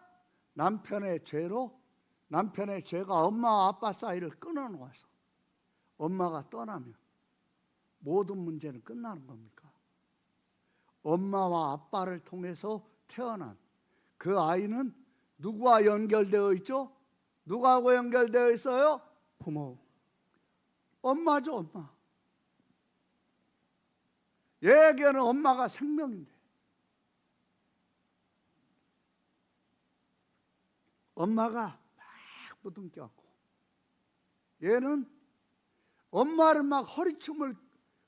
남편의 죄로, 남편의 죄가 엄마와 아빠 사이를 끊어놓아서 엄마가 떠나면 모든 문제는 끝나는 겁니까? 엄마와 아빠를 통해서 태어난 그 아이는 누구와 연결되어 있죠? 누구하고 연결되어 있어요? 부모. 엄마죠, 엄마. 얘에게는 엄마가 생명인데, 엄마가 막 부둥켜갖고, 얘는 엄마를 막 허리춤을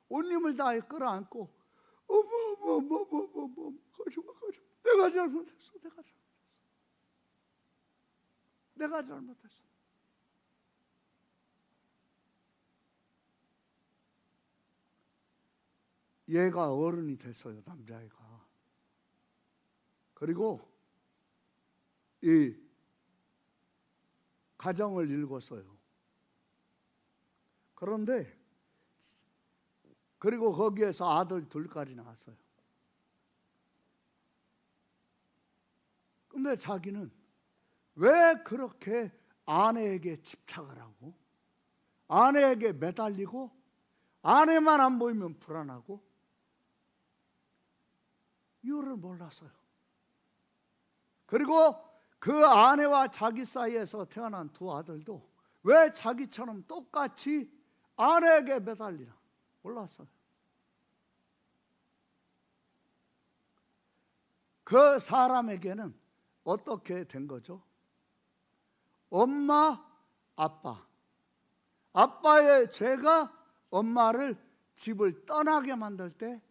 온 힘을 다해 끌어안고, 어머, 가지마. 내가 잘못했어. 내가 잘못했어. 얘가 어른이 됐어요, 남자애가. 그리고 이 가정을 일궜어요. 그런데 그리고 거기에서 아들 둘까지 낳았어요. 근데 자기는 왜 그렇게 아내에게 집착을 하고, 아내에게 매달리고, 아내만 안 보이면 불안하고, 이유를 몰랐어요. 그리고 그 아내와 자기 사이에서 태어난 두 아들도 왜 자기처럼 똑같이 아내에게 매달리나 몰랐어요. 그 사람에게는 어떻게 된 거죠? 엄마, 아빠. 아빠의 죄가 엄마를 집을 떠나게 만들 때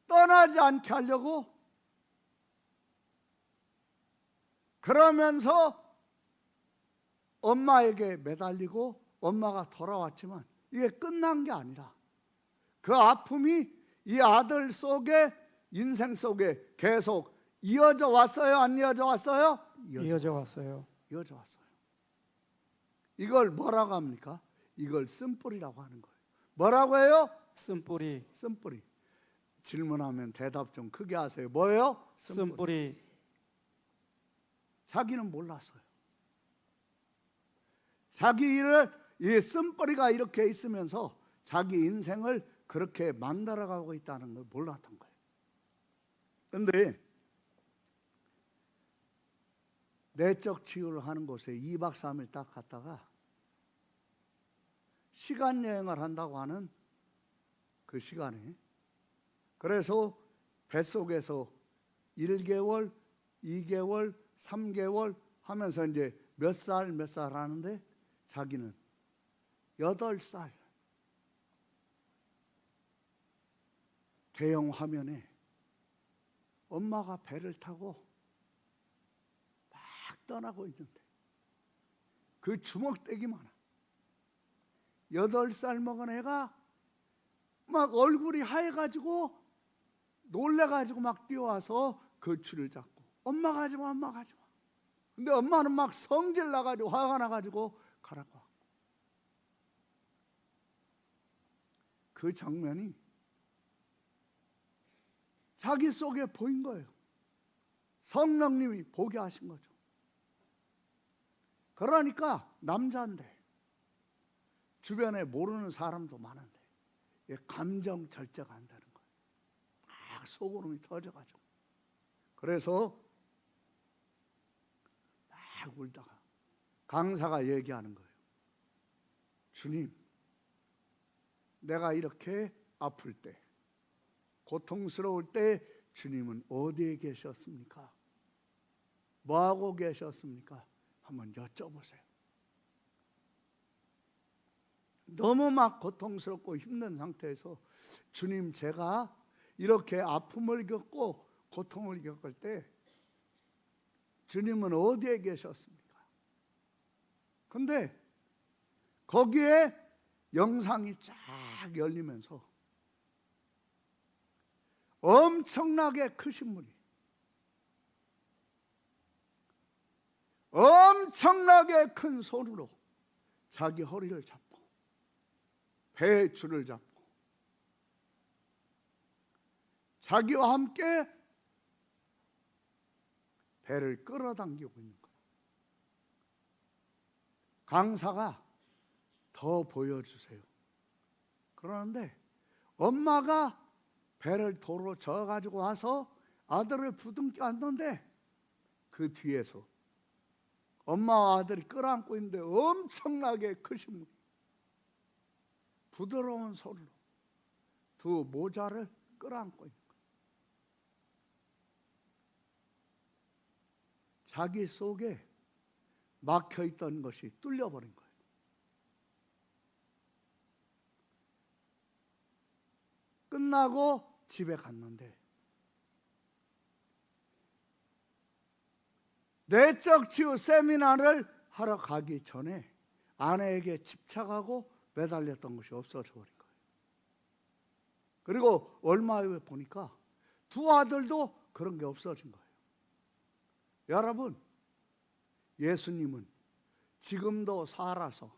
떠나지 않게 하려고, 그러면서 엄마에게 매달리고 엄마가 돌아왔지만 이게 끝난 게 아니라 그 아픔이 이 아들 속에, 인생 속에 계속 이어져 왔어요? 안 이어져 왔어요? 이어져 왔어요. 이어져 왔어요. 이걸 뭐라고 합니까? 이걸 쓴뿌리라고 하는 거예요. 뭐라고 해요? 쓴뿌리. 쓴뿌리. 질문하면 대답 좀 크게 하세요. 뭐예요? 쓴뿌리. 자기는 몰랐어요. 자기 일을, 이 쓴뿌리가 이렇게 있으면서 자기 인생을 그렇게 만들어가고 있다는 걸 몰랐던 거예요. 그런데 내적 치유를 하는 곳에 2박 3일 딱 갔다가 시간 여행을 한다고 하는 그 시간에, 그래서 뱃속에서 1개월, 2개월, 3개월 하면서 이제 몇 살 하는데 자기는 8살 대형 화면에 엄마가 배를 타고 막 떠나고 있는데 그 주먹대기만 8살 먹은 애가 막 얼굴이 하얘가지고 놀래가지고 막 뛰어와서 그 줄을 잡고 엄마 가지마, 엄마 가지마. 근데 엄마는 막 성질 나가지고 화가 나가지고 가라고 하고. 그 장면이 자기 속에 보인 거예요. 성령님이 보게 하신 거죠. 그러니까 남자인데 주변에 모르는 사람도 많은데 감정 절제가 안 되는 거예요. 막 소고름이 터져가지고. 그래서 막 울다가 강사가 얘기하는 거예요. 주님, 내가 이렇게 아플 때, 고통스러울 때 주님은 어디에 계셨습니까? 뭐하고 계셨습니까? 한번 여쭤보세요. 너무 막 고통스럽고 힘든 상태에서 주님, 제가 이렇게 아픔을 겪고 고통을 겪을 때 주님은 어디에 계셨습니까? 근데 거기에 영상이 쫙 열리면서 엄청나게 크신 분이, 엄청나게 큰 손으로 자기 허리를 잡고 배의 줄을 잡고 자기와 함께 배를 끌어당기고 있는 거예요. 강사가 더 보여주세요. 그러는데 엄마가 배를 도로 저어가지고 와서 아들을 부둥켜 안는데 그 뒤에서 엄마와 아들이 끌어안고 있는데 엄청나게 크신 분이 부드러운 손으로 두 모자를 끌어안고 있는 거예요. 자기 속에 막혀있던 것이 뚫려버린 거예요. 끝나고 집에 갔는데 내적 치유 세미나를 하러 가기 전에 아내에게 집착하고 매달렸던 것이 없어져 버린 거예요. 그리고 얼마 후에 보니까 두 아들도 그런 게 없어진 거예요. 여러분, 예수님은 지금도 살아서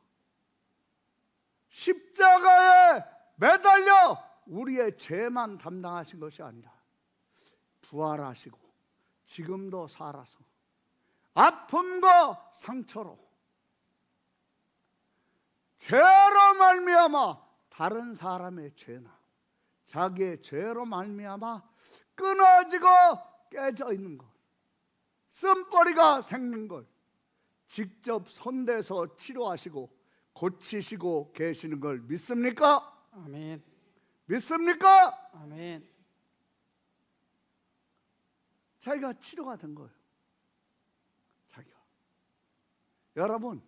십자가에 매달려 우리의 죄만 담당하신 것이 아니라 부활하시고 지금도 살아서 아픔과 상처로 죄로 말미암아 다른 사람의 죄나 자기의 죄로 말미암아 끊어지고 깨져 있는 것, 쓴뿌리가 생긴 걸 직접 손대서 치료하시고 고치시고 계시는 걸 믿습니까? 아멘. 믿습니까? 아멘. 자기가 치료가 된 거예요. 자기가. 여러분,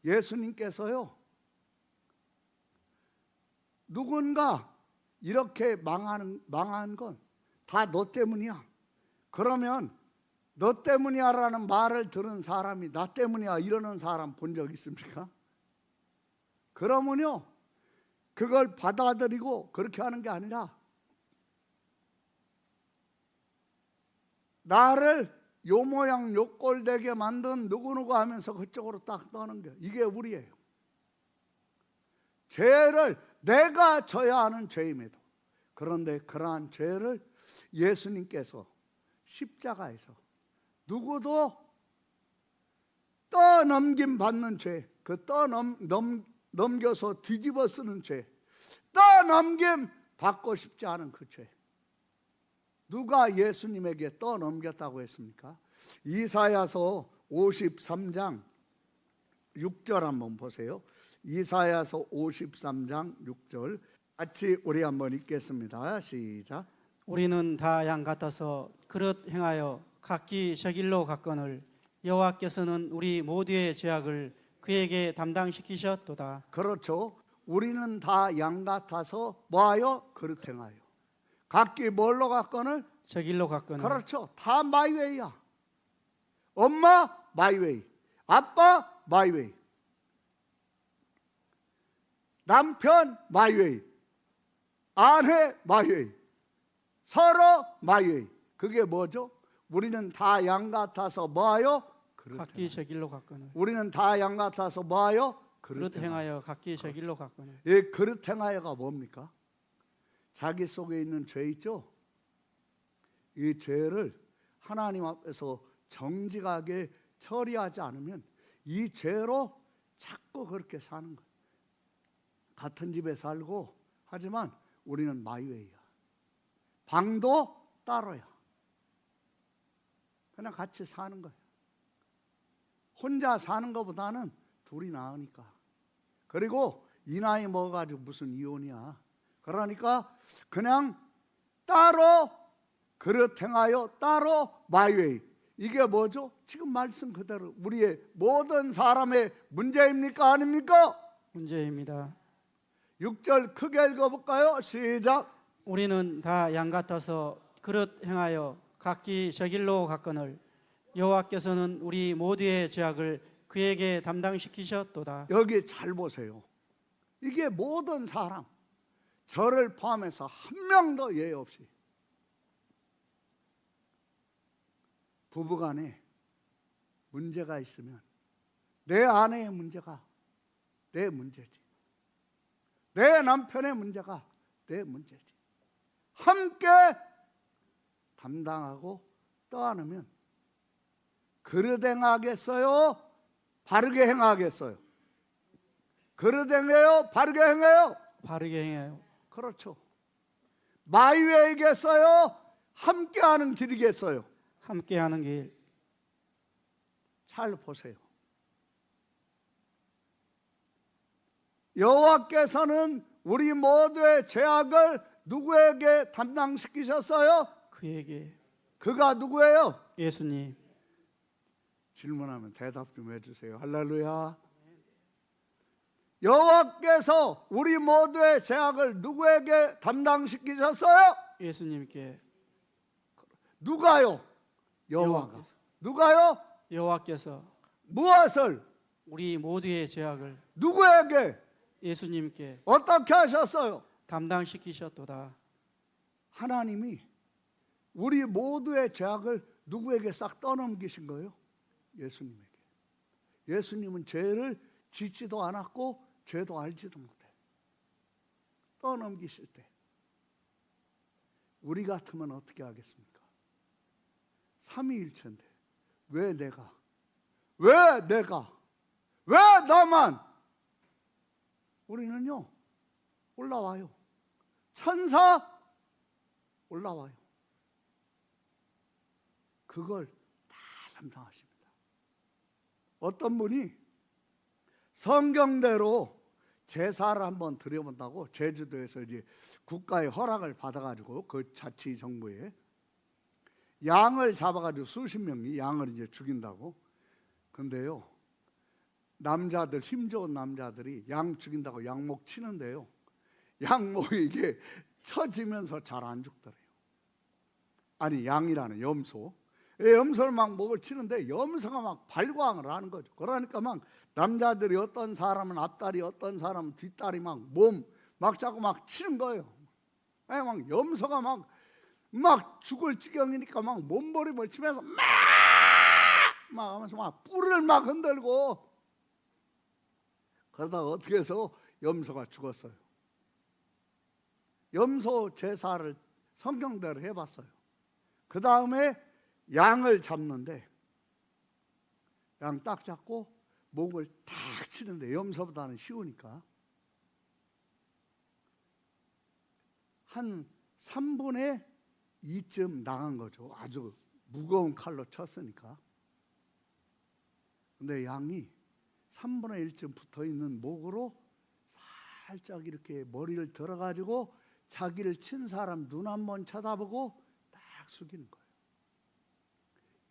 예수님께서요, 누군가 이렇게 망한 건 다 너 때문이야. 그러면 너 때문이야라는 말을 들은 사람이 나 때문이야 이러는 사람 본 적 있습니까? 그러면요, 그걸 받아들이고 그렇게 하는 게 아니라 나를 요 모양 요 꼴 되게 만든 누구누구 하면서 그쪽으로 딱 떠는 게 이게 우리예요. 죄를 내가 져야 하는 죄임에도 그런데 그러한 죄를 예수님께서 십자가에서 누구도 떠넘김 받는 죄, 그 넘겨서 뒤집어 쓰는 죄, 떠넘김 받고 싶지 않은 그 죄, 누가 예수님에게 떠넘겼다고 했습니까? 이사야서 53장 6절 한번 보세요. 이사야서 53장 6절 같이 우리 한번 읽겠습니다. 시작. 우리는 다 양 같아서 그릇 행하여 각기 저 길로 갔거늘 여호와께서는 우리 모두의 죄악을 그에게 담당시키셨도다. 그렇죠. 우리는 다 양 같아서 뭐하여? 그릇 행하여 각기 뭘로 갔거늘? 저 길로 갔거늘. 그렇죠. 다 마이웨이야. 엄마 마이웨이, 아빠 마이웨이, 남편 마이웨이, 아내 마이웨이, 서로 마이웨이. 그게 뭐죠? 우리는 다 양 같아서 뭐하여? 각기 저 길로 갔거늘. 우리는 다 양 같아서 뭐하여? 그릇 행하여 각기 저 길로 갔거늘. 이 그릇 행하여가 뭡니까? 자기 속에 있는 죄 있죠? 이 죄를 하나님 앞에서 정직하게 처리하지 않으면 이 죄로 자꾸 그렇게 사는 거예요. 같은 집에 살고 하지만 우리는 마이웨이야. 방도 따로야. 그냥 같이 사는 거예요. 혼자 사는 것보다는 둘이 나으니까. 그리고 이 나이 먹어가지고 무슨 이혼이야. 그러니까 그냥 따로 그릇 행하여 따로 마이웨이. 이게 뭐죠? 지금 말씀 그대로 우리의 모든 사람의 문제입니까? 아닙니까? 문제입니다. 6절 크게 읽어볼까요? 시작. 우리는 다 양 같아서 그릇 행하여 각기 저 길로 갔거늘 여호와께서는 우리 모두의 죄악을 그에게 담당시키셨도다. 여기 잘 보세요. 이게 모든 사람, 저를 포함해서 한 명도 예외 없이 부부간에 문제가 있으면 내 아내의 문제가 내 문제지, 내 남편의 문제가 내 문제지. 함께 담당하고 떠안으면 그릇 행하겠어요? 바르게 행하겠어요? 그릇 행해요? 바르게 행해요? 바르게 행해요. 그렇죠. 마이웨이겠어요? 함께하는 길이겠어요? 함께하는 길. 잘 보세요. 여호와께서는 우리 모두의 죄악을 누구에게 담당시키셨어요? 그에게. 그가 누구예요? 예수님. 질문하면 대답 좀 해주세요. 할렐루야. 여호와께서 우리 모두의 죄악을 누구에게 담당시키셨어요? 예수님께. 누가요? 여호와가. 누가요? 여호와께서 무엇을? 우리 모두의 죄악을 누구에게? 예수님께 어떻게 하셨어요? 담당시키셨도다. 하나님이 우리 모두의 죄악을 누구에게 싹 떠넘기신 거예요? 예수님에게. 예수님은 죄를 짓지도 않았고 죄도 알지도 못해. 떠넘기실 때 우리 같으면 어떻게 하겠습니까? 삼위일체인데 왜 내가? 왜 나만? 우리는요 올라와요. 천사 올라와요. 그걸 다 담당하십니다. 어떤 분이 성경대로 제사를 한번 드려본다고 제주도에서 이제 국가의 허락을 받아가지고 그 자치정부에 양을 잡아가지고 수십 명이 양을 이제 죽인다고. 근데요 남자들, 힘 좋은 남자들이 양 죽인다고 양목 치는데요 양목이 이게 쳐지면서 잘 안 죽더래요. 아니 양이라는 염소, 염소를 막 목을 치는데 염소가 막 발광을 하는 거죠. 그러니까 막 남자들이 어떤 사람은 앞다리, 어떤 사람은 뒷다리 막 몸 막 자꾸 막 치는 거예요. 아니 막 염소가 막 죽을 지경이니까 막 몸부림을 치면서 막 하면서 막 뿔을 막 흔들고 그러다가 어떻게 해서 염소가 죽었어요. 염소 제사를 성경대로 해봤어요. 그 다음에 양을 잡는데 양 딱 잡고 목을 탁 치는데 염소보다는 쉬우니까 한 3분의 2쯤 나간 거죠. 아주 무거운 칼로 쳤으니까. 근데 양이 3분의 1쯤 붙어있는 목으로 살짝 이렇게 머리를 들어가지고 자기를 친 사람 눈 한번 쳐다보고 딱 숙이는 거예요.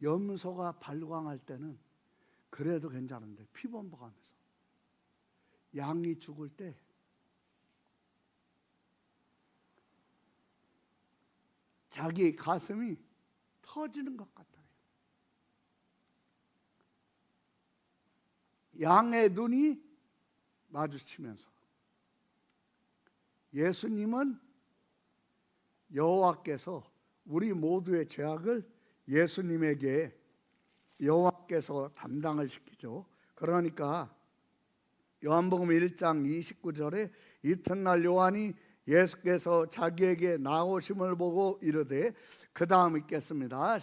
염소가 발광할 때는 그래도 괜찮은데 피범벅하면서 양이 죽을 때 자기 가슴이 터지는 것 같아요. 양의 눈이 마주치면서 예수님은 여호와께서 우리 모두의 죄악을 예수님에게 여호와께서 담당을 시키죠. 그러니까 요한복음 1장 29절에 이튿날 요한이 예수께서 자기에게 나오심을 보고 이르되 그 다음 읽겠습니다.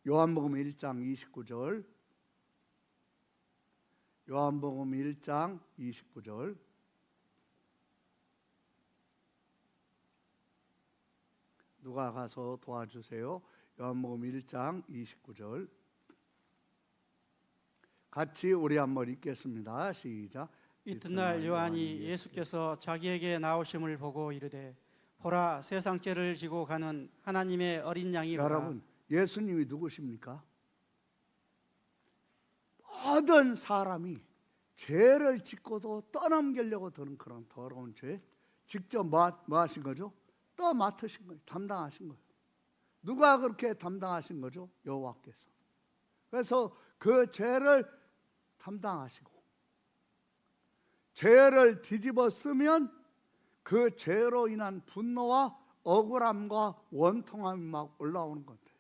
요한복음 1장 29절. 요한복음 1장 29절. 누가 가서 도와주세요. 요한복음 1장 29절. 같이 우리 한번 읽겠습니다. 시작. 이튿날 요한이 예수께서 자기에게 나오심을 보고 이르되 보라 세상 죄를 지고 가는 하나님의 어린 양이로다. 여러분, 예수님이 누구십니까? 모든 사람이 죄를 짓고도 떠넘기려고 드는 그런 더러운 죄 직접 뭐 하신 거죠? 맡으신 거예요. 담당하신 거예요. 누가 그렇게 담당하신 거죠? 여호와께서. 그래서 그 죄를 담당하시고 죄를 뒤집어 쓰면 그 죄로 인한 분노와 억울함과 원통함이 막 올라오는 건데,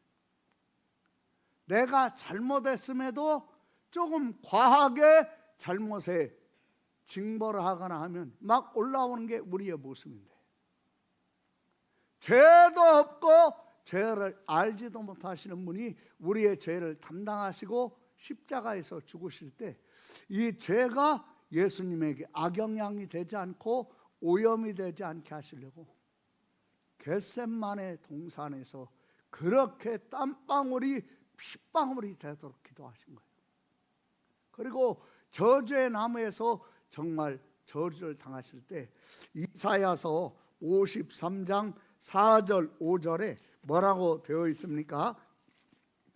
내가 잘못했음에도 조금 과하게 잘못에 징벌을 하거나 하면 막 올라오는 게 우리의 모습인데, 죄도 없고 죄를 알지도 못하시는 분이 우리의 죄를 담당하시고 십자가에서 죽으실 때 이 죄가 예수님에게 악영향이 되지 않고 오염이 되지 않게 하시려고 겟세마네 동산에서 그렇게 땀방울이 핏방울이 되도록 기도하신 거예요. 그리고 저주의 나무에서 정말 저주를 당하실 때 이사야서 53장 4절 5절에 뭐라고 되어 있습니까?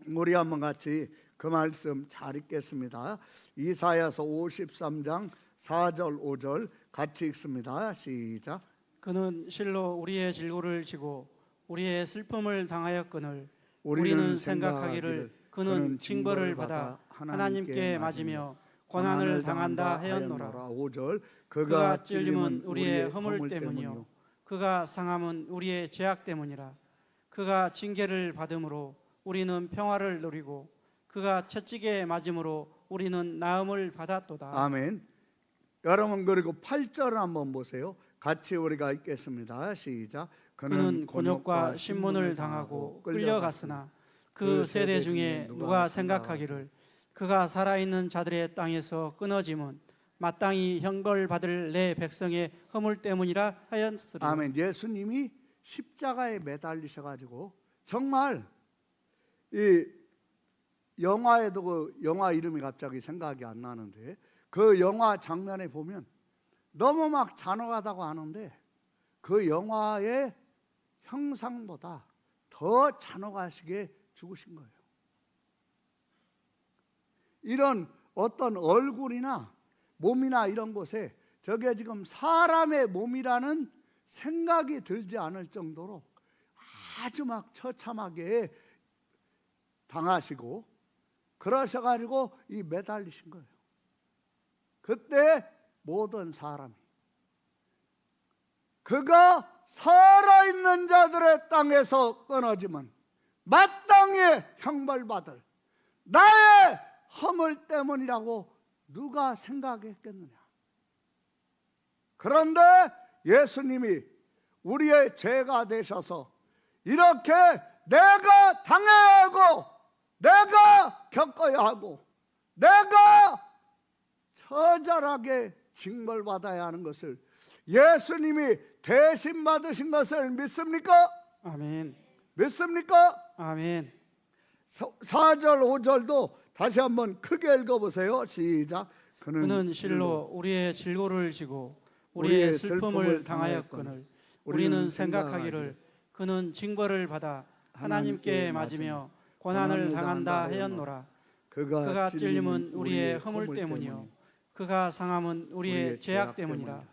우리 한번 같이 그 말씀 잘 읽겠습니다. 이사야서 53장 4절 5절 같이 읽습니다. 시작. 그는 실로 우리의 질고를 지고 우리의 슬픔을 당하였거늘 우리는 생각하기를 그는 징벌을 받아 하나님께 맞으며 고난을 당한다 하였노라. 5절 그가 찔림은 우리의 허물 때문이요 그가 상함은 우리의 죄악 때문이라. 그가 징계를 받음으로 우리는 평화를 누리고 그가 채찍에 맞음으로 우리는 나음을 받았도다. 아멘. 여러분, 그리고 8절 한번 보세요. 같이 우리가 읽겠습니다. 시작. 그는 곤욕과 신문을 당하고 끌려갔으나 그 세대 중에 누가 생각하기를 그가 살아있는 자들의 땅에서 끊어짐은 마땅히 형벌받을 내 백성의 허물 때문이라 하였으리. 아멘. 예수님이 십자가에 매달리셔가지고 정말 이 영화에도 그 영화 이름이 갑자기 생각이 안 나는데 그 영화 장면에 보면 너무 막 잔혹하다고 하는데 그 영화의 형상보다 더 잔혹하시게 죽으신 거예요. 이런 어떤 얼굴이나 몸이나 이런 곳에 저게 지금 사람의 몸이라는 생각이 들지 않을 정도로 아주 막 처참하게 당하시고 그러셔가지고 이 매달리신 거예요. 그때 모든 사람이 그가 살아있는 자들의 땅에서 끊어지면 마땅히 형벌받을 나의 허물 때문이라고 누가 생각했겠느냐. 그런데 예수님이 우리의 죄가 되셔서 이렇게 내가 당해야 하고 내가 겪어야 하고 내가 처절하게 징벌받아야 하는 것을 예수님이 대신 받으신 것을 믿습니까? 아멘. 믿습니까? 아멘. 4절 5절도 다시 한번 크게 읽어보세요. 시작. 그는 실로 우리의 질고를 지고 우리의 슬픔을 당하였거늘 우리는 생각하기를 그는 징벌을 받아 하나님께 맞으며 고난을 당한다 하였노라. 그가 찔림은 우리의 허물 때문이요 그가 상함은 우리의 죄악 때문이라.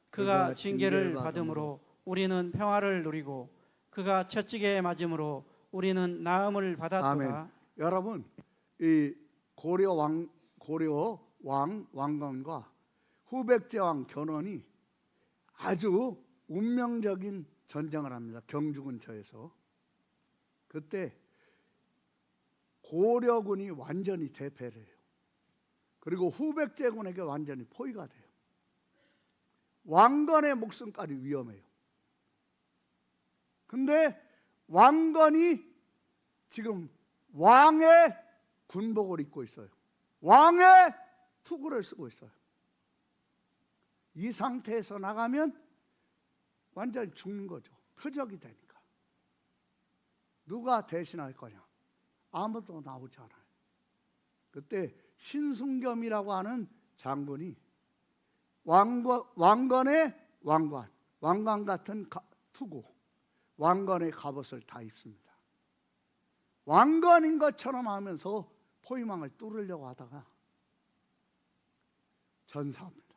그가 징계를 받음으로 우리는 평화를 누리고 그가 채찍에 맞음으로 우리는 나음을 받았도다. 아멘. 여러분, 이 고려 왕건과 후백제 왕 견훤이 아주 운명적인 전쟁을 합니다. 경주 근처에서. 그때 고려군이 완전히 대패를 해요. 그리고 후백제군에게 완전히 포위가 돼요. 왕건의 목숨까지 위험해요. 근데 왕건이 지금 왕의 군복을 입고 있어요. 왕의 투구를 쓰고 있어요. 이 상태에서 나가면 완전히 죽는 거죠. 표적이 되니까. 누가 대신할 거냐? 아무도 나오지 않아요. 그때 신순겸이라고 하는 장군이 왕건의 왕관 같은 투구, 왕건의 갑옷을 다 입습니다. 왕건인 것처럼 하면서 포위망을 뚫으려고 하다가 전사합니다.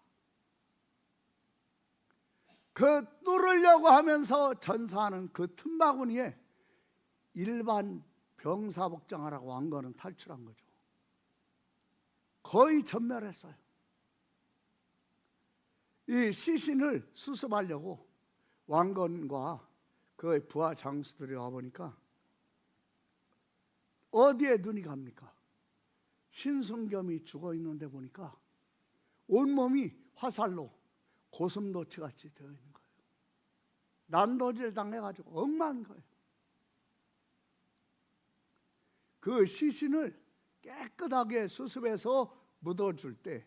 그 뚫으려고 하면서 전사하는 그 틈바구니에 일반 병사 복장하라고 왕건은 탈출한 거죠. 거의 전멸했어요. 이 시신을 수습하려고 왕건과 그의 부하 장수들이 와보니까 어디에 눈이 갑니까? 신순겸이 죽어 있는데 보니까 온몸이 화살로 고슴도치 같이 되어 있는 거예요. 난도질 당해가지고 엉망인 거예요. 그 시신을 깨끗하게 수습해서 묻어줄 때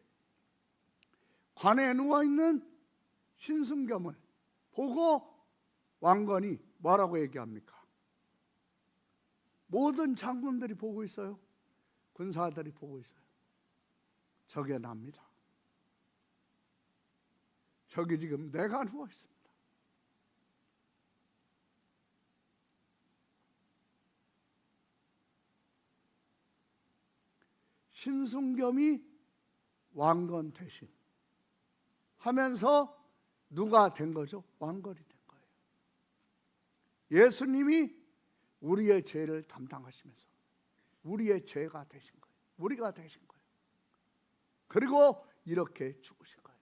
관에 누워있는 신순겸을 보고 왕건이 뭐라고 얘기합니까? 모든 장군들이 보고 있어요. 군사들이 보고 있어요. 저게 납니다. 저기 지금 내가 누워 있습니다. 신순겸이 왕건 대신 하면서 누가 된 거죠? 왕건이 된 거예요. 예수님이 우리의 죄를 담당하시면서 우리의 죄가 되신 거예요. 우리가 되신 거예요. 그리고 이렇게 죽으신 거예요.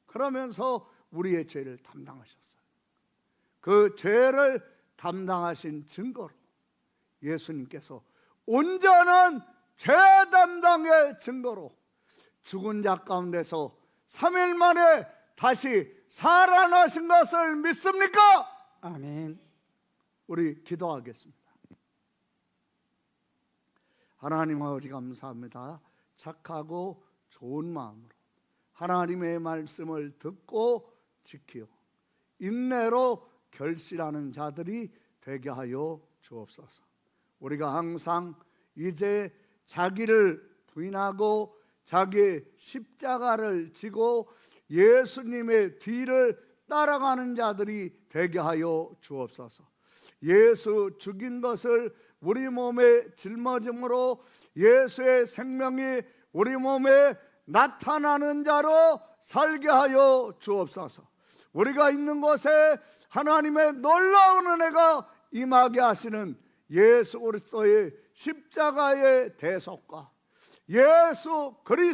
그러면서 우리의 죄를 담당하셨어요. 그 죄를 담당하신 증거로 예수님께서 온전한 죄 담당의 증거로 죽은 자 가운데서 3일 만에 다시 살아나신 것을 믿습니까? 아멘. 우리 기도하겠습니다. 하나님 아버지 감사합니다. 착하고 좋은 마음으로 하나님의 말씀을 듣고 지키어 인내로 결실하는 자들이 되게 하여 주옵소서. 우리가 항상 이제 자기를 부인하고 자기 십자가를 지고 예수님의 뒤를 따라가는 자들이 되게 하여 주옵소서. 예수 죽인 것을 우리 몸에 짊어짐으로 예수의 생명이 우리 몸에 나타나는 자로 살게 하여 주옵소서. 우리가 있는 곳에 하나님의 놀라운 은혜가 임하게 하시는 예수 그리스도의 십자가의 대속과 예수 그리스도